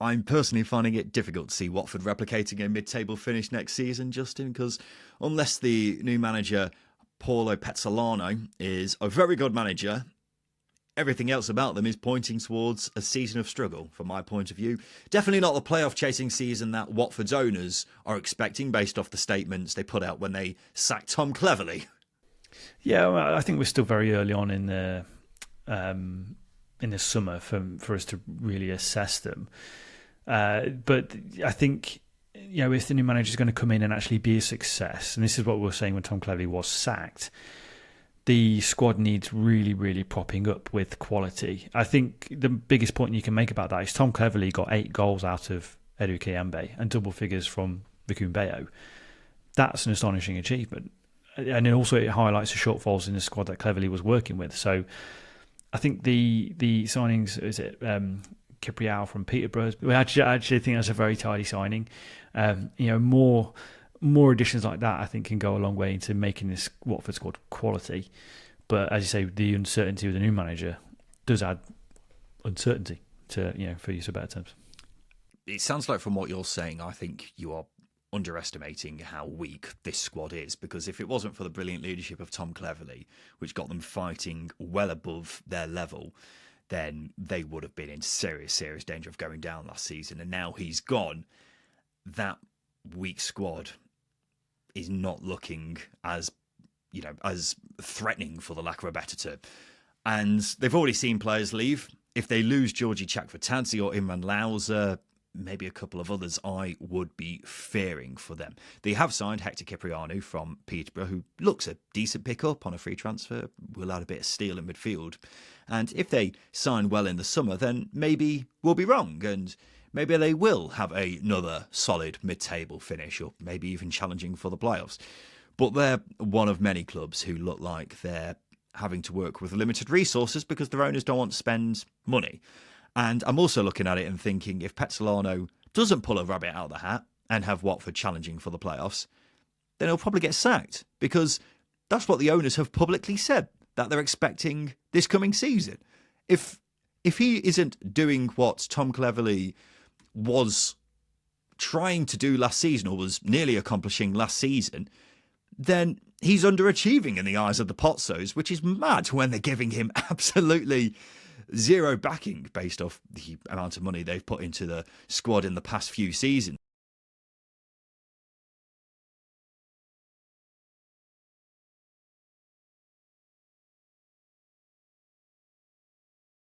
I'm personally finding it difficult to see Watford replicating a mid-table finish next season, Justin, because unless the new manager, Paulo Pezzolano, is a very good manager, everything else about them is pointing towards a season of struggle, from my point of view. Definitely not the playoff chasing season that Watford's owners are expecting, based off the statements they put out when they sacked Tom Cleverley. Yeah, well, I think we're still very early on in the summer for us to really assess them. But I think, if the new manager is going to come in and actually be a success, and this is what we were saying when Tom Cleverley was sacked, the squad needs really, really propping up with quality. I think the biggest point you can make about that is Tom Cleverley got 8 goals out of Edu Kiembe and double figures from Vicumbeo. That's an astonishing achievement. And also it highlights the shortfalls in the squad that Cleverley was working with. So I think the signings, is it Kiprial from Peterborough? I actually think that's a very tidy signing. More additions like that, I think, can go a long way into making this Watford squad quality. But as you say, the uncertainty with the new manager does add uncertainty to, for use of better terms. It sounds like, from what you're saying, I think you are underestimating how weak this squad is, because if it wasn't for the brilliant leadership of Tom Cleverley, which got them fighting well above their level, then they would have been in serious, serious danger of going down last season. And now he's gone, that weak squad is not looking as threatening, for the lack of a better term. And they've already seen players leave. If they lose Georgie Chakvetadze or Imran Lauza, maybe a couple of others, I would be fearing for them. They have signed Hector Cipriano from Peterborough, who looks a decent pickup on a free transfer, will add a bit of steel in midfield. And if they sign well in the summer, then maybe we'll be wrong, and maybe they will have another solid mid-table finish, or maybe even challenging for the playoffs. But they're one of many clubs who look like they're having to work with limited resources because their owners don't want to spend money. And I'm also looking at it and thinking, if Pezzolano doesn't pull a rabbit out of the hat and have Watford challenging for the playoffs, then he'll probably get sacked, because that's what the owners have publicly said that they're expecting this coming season. If he isn't doing what Tom Cleverley was trying to do last season, or was nearly accomplishing last season, then he's underachieving in the eyes of the Pozzos, which is mad when they're giving him absolutely zero backing based off the amount of money they've put into the squad in the past few seasons.